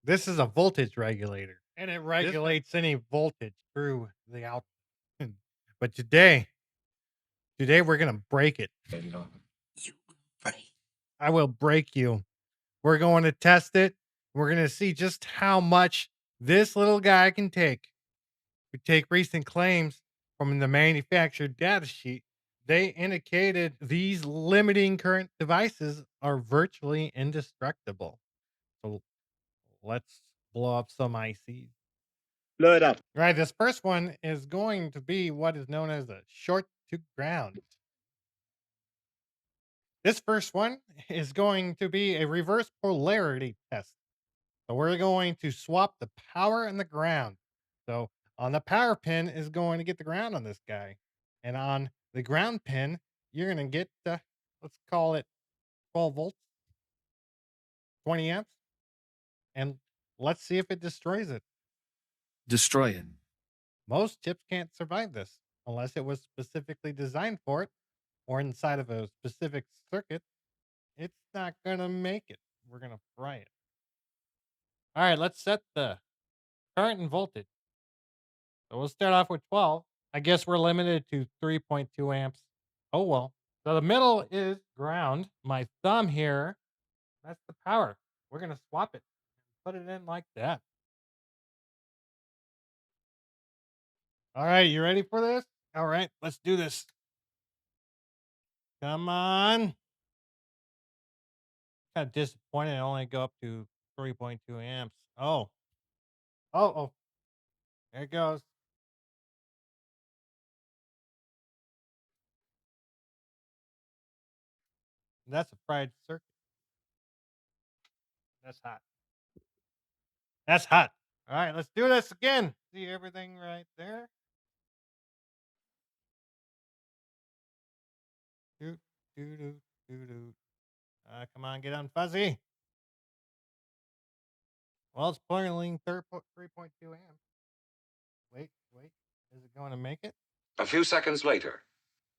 This is a voltage regulator, and it regulates any voltage through the output. But today we're gonna break it. I will break you. We're going to test it. We're gonna see just how much this little guy can take. We take recent claims from the manufacturer data sheet. They indicated these limiting current devices are virtually indestructible. So let's blow up some ICs. Blow it up. Right, this first one is going to be what is known as a short to ground. This first one is going to be a reverse polarity test. So we're going to swap the power and the ground. So on the power pin is going to get the ground on this guy. And on the ground pin, you're going to get, let's call it 12 volts, 20 amps. And let's see if it destroys it. Destroy it. Most chips can't survive this unless it was specifically designed for it or inside of a specific circuit. It's not going to make it. We're going to fry it. All right, let's set the current and voltage. So we'll start off with 12. I guess we're limited to 3.2 amps. Oh, well. So the middle is ground. My thumb here, that's the power. We're going to swap it. Put it in like that. All right, you ready for this? All right, let's do this. Come on. Kind of disappointed I only go up to 3.2 amps. Oh. Oh. There it goes. That's a fried circuit. That's hot. That's hot. All right, let's do this again. See everything right there? Doot, doo, doo, doo, doo. Come on, get on fuzzy. Well, it's pulling 3.2 amps. Wait. Is it going to make it? A few seconds later.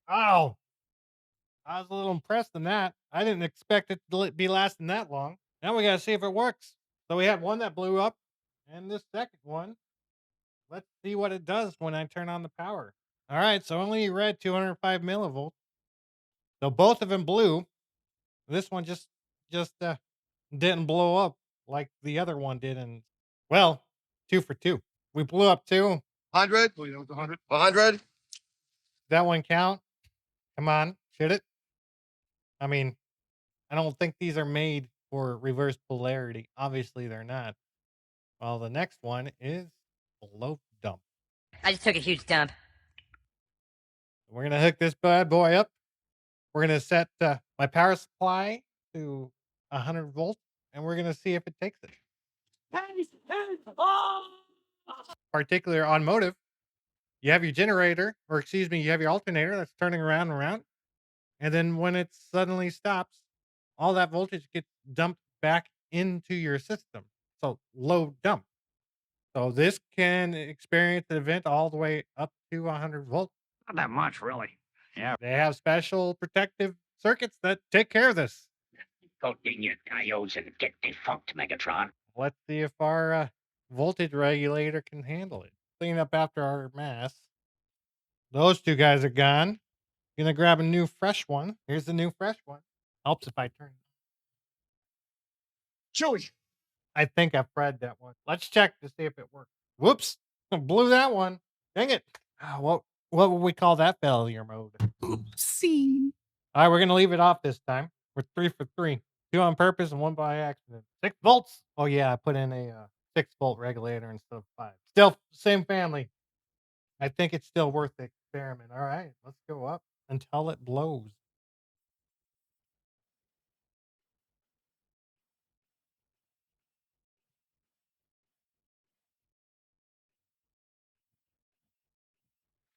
Oh, I was a little impressed in that. I didn't expect it to be lasting that long. Now we got to see if it works. So we had one that blew up, and this second one. Let's see what it does when I turn on the power. All right, so only read 205 millivolts. So both of them blew. This one just didn't blow up like the other one did. And well, 2 for 2. We blew up 2. 100. 100. 100. That one count? Come on, should it? I mean, I don't think these are made for reverse polarity. Obviously, they're not. Well, the next one is blow dump. I just took a huge dump. We're gonna hook this bad boy up. We're gonna set my power supply to 100 volts, and we're gonna see if it takes it. Particular on motive, you have your generator, or excuse me, you have your alternator that's turning around and around, and then when it suddenly stops, all that voltage gets dumped back into your system. So low dump. So this can experience the event all the way up to 100 volts. Not that much, really. Yeah. They have special protective circuits that take care of this. Go get your diodes and get defunct, Megatron. Let's see if our voltage regulator can handle it. Clean up after our mess. Those two guys are gone. Gonna grab a new fresh one. Here's the new fresh one. Helps if I turn. Chewy. I think I fried that one. Let's check to see if it works. Whoops! Blew that one. Dang it! What would we call that failure mode? Oopsie. All right, we're gonna leave it off this time. We're 3 for 3. 2 on purpose and 1 by accident. 6 volts. Oh yeah, I put in a 6-volt regulator instead of 5. Still same family. I think it's still worth the experiment. All right, let's go up until it blows.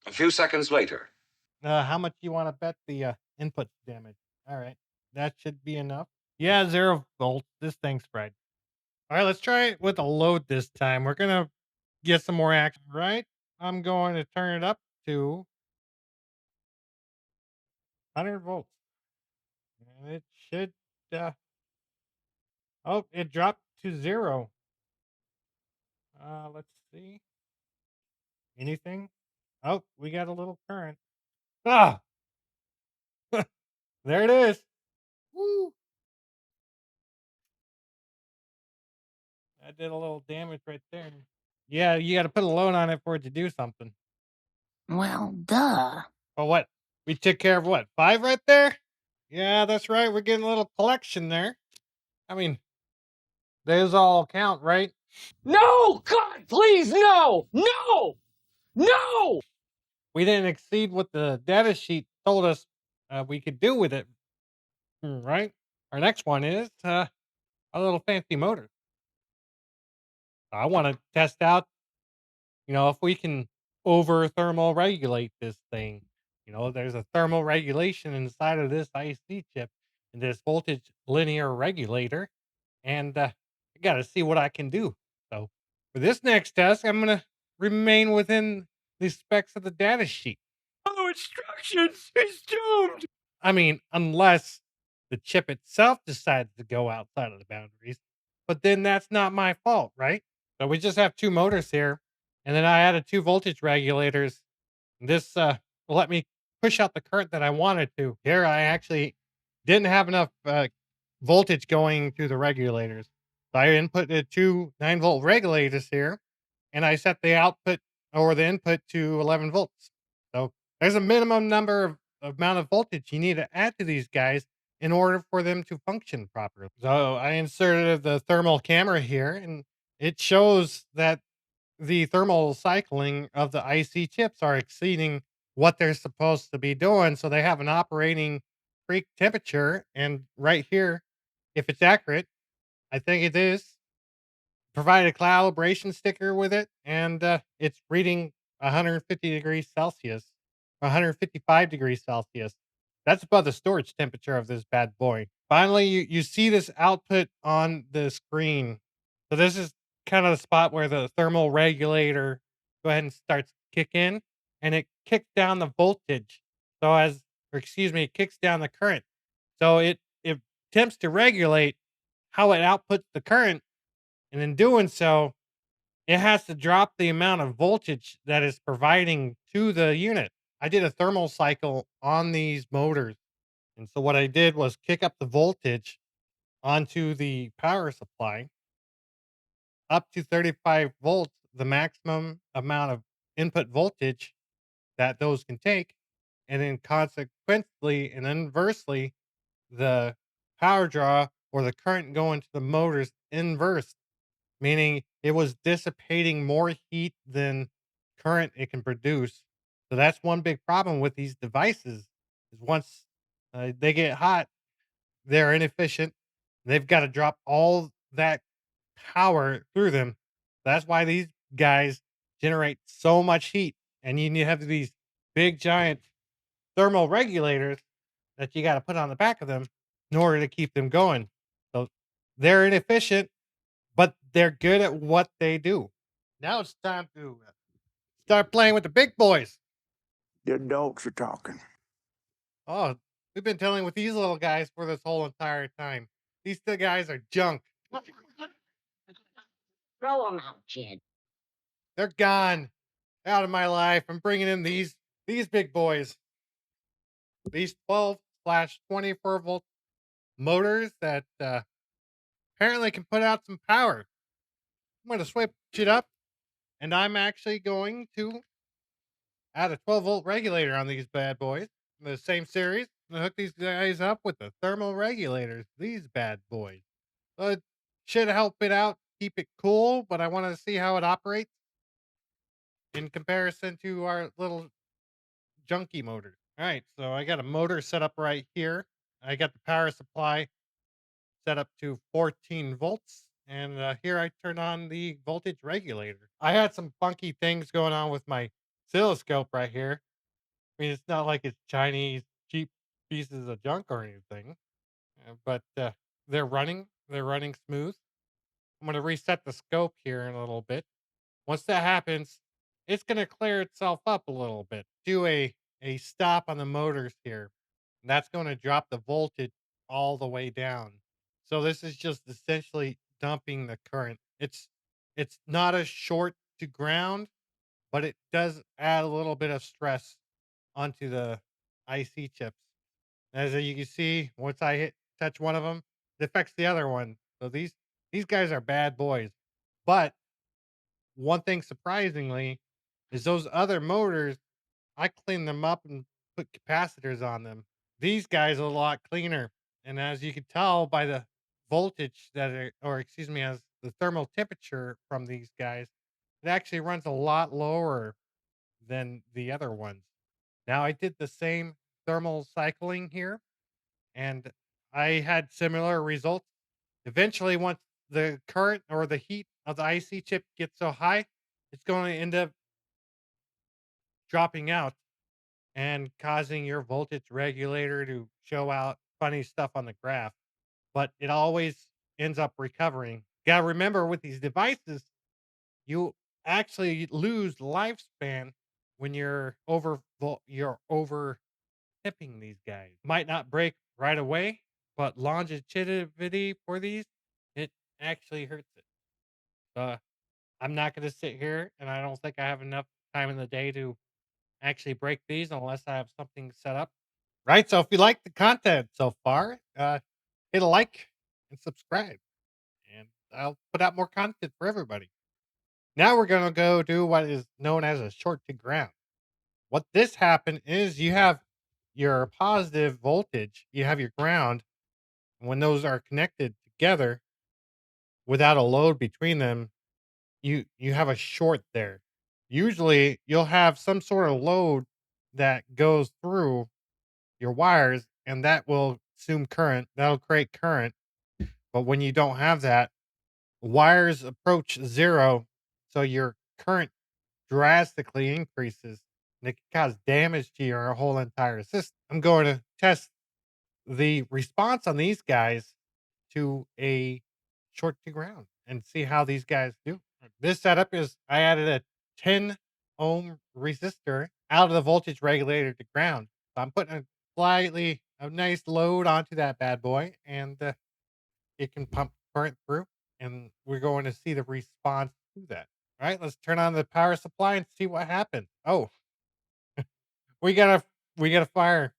A few seconds later. How much you want to bet the input damage? All right, that should be enough. Yeah, 0 volts. This thing's fried. All right, let's try it with a load this time. We're gonna get some more action, right? I'm going to turn it up to 100 volts, and it should. Oh, it dropped to 0. Let's see. Anything? Oh, we got a little current. Ah, there it is. Woo! That did a little damage right there. Yeah, you got to put a load on it for it to do something. Well, duh. But what? We took care of what? 5 right there? Yeah, that's right. We're getting a little collection there. I mean, those all count, right? No! God, please, no! No! No! We didn't exceed what the data sheet told us we could do with it, right? Our next one is a little fancy motor. I want to test out, if we can over thermal regulate this thing. There's a thermal regulation inside of this IC chip and this voltage linear regulator, and I got to see what I can do. So for this next test, I'm going to remain within the specs of the data sheet. Follow instructions! He's doomed! I mean, unless the chip itself decides to go outside of the boundaries, but then that's not my fault, right? So we just have 2 motors here, and then I added 2 voltage regulators. This will let me push out the current that I wanted to. Here, I actually didn't have enough voltage going to the regulators. So I inputted 2 9-volt regulators here, and I set the output or the input to 11 volts. So there's a minimum number of amount of voltage you need to add to these guys in order for them to function properly. So I inserted the thermal camera here, and it shows that the thermal cycling of the IC chips are exceeding what they're supposed to be doing. So they have an operating peak temperature. And right here, if it's accurate, I think it is, provided a calibration sticker with it, and it's reading 150 degrees Celsius, 155 degrees Celsius. That's above the storage temperature of this bad boy. Finally, you see this output on the screen. So this is kind of the spot where the thermal regulator go ahead and starts kick in, and it kicks down the voltage. So or excuse me, it kicks down the current. So it attempts to regulate how it outputs the current, and in doing so, it has to drop the amount of voltage that is providing to the unit. I did a thermal cycle on these motors. And so what I did was kick up the voltage onto the power supply up to 35 volts, the maximum amount of input voltage that those can take. And then consequently and inversely, the power draw or the current going to the motors inverse, meaning it was dissipating more heat than current it can produce. So that's one big problem with these devices is once they get hot, they're inefficient. They've got to drop all that power through them. That's why these guys generate so much heat, and you need to have these big giant thermal regulators that you got to put on the back of them in order to keep them going. So they're inefficient, but they're good at what they do. Now it's time to start playing with the big boys. The adults are talking. Oh, we've been dealing with these little guys for this whole entire time. These two guys are junk. Throw 'em out, kid. They're gone out of my life. I'm bringing in these big boys. These 12/24 volt motors that apparently can put out some power. I'm going to switch it up, and I'm actually going to add a 12-volt regulator on these bad boys. The same series. I'm going to hook these guys up with the thermal regulators. These bad boys. So it should help it out, keep it cool, but I want to see how it operates in comparison to our little junky motor. All right, so I got a motor set up right here. I got the power supply set up to 14 volts. And here I turn on the voltage regulator. I had some funky things going on with my oscilloscope right here. I mean, it's not like it's Chinese cheap pieces of junk or anything, but they're running. They're running smooth. I'm going to reset the scope here in a little bit. Once that happens, it's going to clear itself up a little bit. Do a stop on the motors here. And that's going to drop the voltage all the way down. So this is just essentially dumping the current. It's not a short to ground, but it does add a little bit of stress onto the IC chips. As you can see, once I touch one of them, it affects the other one. So these guys are bad boys. But one thing surprisingly is those other motors, I cleaned them up and put capacitors on them. These guys are a lot cleaner. And as you can tell by the voltage that are, or excuse me, as the thermal temperature from these guys, it actually runs a lot lower than the other ones. Now I did the same thermal cycling here and I had similar results. Eventually, once the current or the heat of the IC chip gets so high, it's going to end up dropping out and causing your voltage regulator to show out funny stuff on the graph. But it always ends up recovering. Got to remember with these devices, you actually lose lifespan when you're over tipping these guys. Might not break right away, but longevity for these, it actually hurts it. I'm not going to sit here, and I don't think I have enough time in the day to actually break these unless I have something set up. Right. So if you like the content so far, hit a like and subscribe, and I'll put out more content for everybody. Now we're going to go do what is known as a short to ground. What this happened is you have your positive voltage, you have your ground. When those are connected together without a load between them, you have a short there. Usually you'll have some sort of load that goes through your wires and that will consume current. That'll create current. But when you don't have that, wires approach zero, so your current drastically increases and it can cause damage to your whole entire system. I'm going to test the response on these guys to a short to ground and see how these guys do. This setup is I added a 10 ohm resistor out of the voltage regulator to ground. So I'm putting a nice load onto that bad boy, and it can pump current through. And we're going to see the response to that. All right, let's turn on the power supply and see what happens. Oh, we got a fire.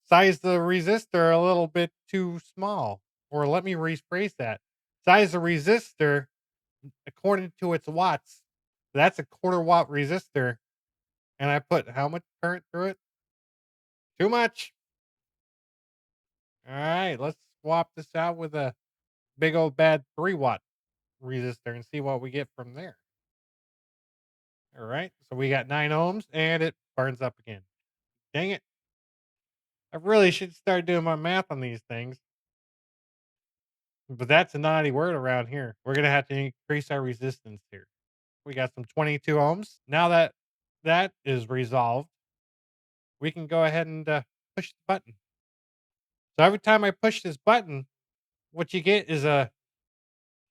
Size the resistor a little bit too small. Or let me rephrase that. Size the resistor according to its watts. That's a quarter watt resistor. And I put how much current through it? Too much. All right, let's swap this out with a big old bad 3 watt resistor and see what we get from there. All right, so we got 9 ohms and it burns up again. Dang it. I really should start doing my math on these things. But that's a naughty word around here. We're going to have to increase our resistance here. We got some 22 ohms. Now that that is resolved, we can go ahead and push the button. So every time I push this button, what you get is a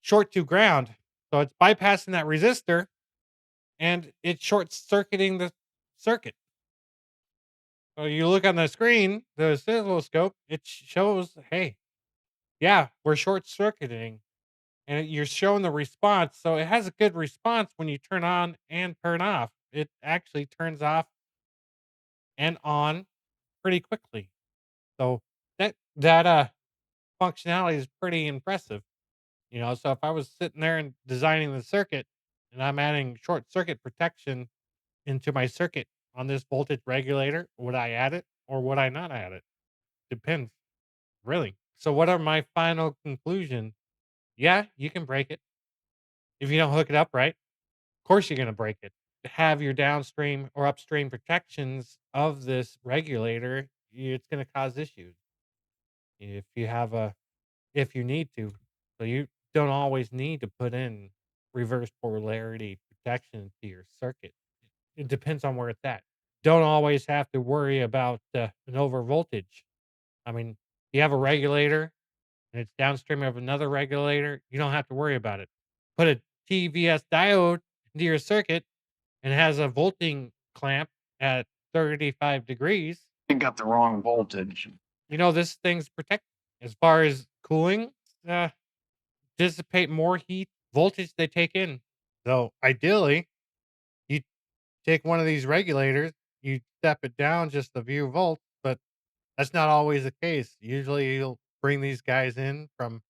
short to ground. So it's bypassing that resistor and it's short circuiting the circuit. So you look on the screen, the oscilloscope, it shows, hey, yeah, we're short circuiting and you're showing the response. So it has a good response when you turn on and turn off. It actually turns off and on pretty quickly. So that functionality is pretty impressive. You know, so if I was sitting there and designing the circuit and I'm adding short circuit protection into my circuit on this voltage regulator, would I add it or would I not add it? Depends, really. So what are my final conclusion? Yeah, you can break it if you don't hook it up right. Of course, you're going to break it. Have your downstream or upstream protections of this regulator, it's going to cause issues if you need to. So you don't always need to put in reverse polarity protection to your circuit. It depends on where it's at. Don't always have to worry about an over voltage. I mean, you have a regulator and it's downstream of another regulator, you don't have to worry about it. Put a TVS diode into your circuit and it has a volting clamp at 35 degrees. You got the wrong voltage. You know, this thing's protected. As far as cooling, dissipate more heat voltage they take in. So ideally, you take one of these regulators, you step it down just a few volts, but that's not always the case. Usually, you'll bring these guys in from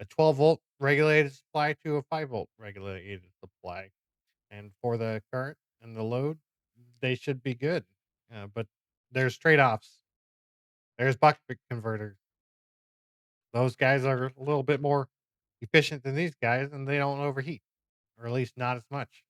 a 12-volt regulated supply to a 5-volt regulated supply, and for the current and the load, they should be good. But there's trade-offs. There's buck converters. Those guys are a little bit more efficient than these guys, and they don't overheat, or at least not as much.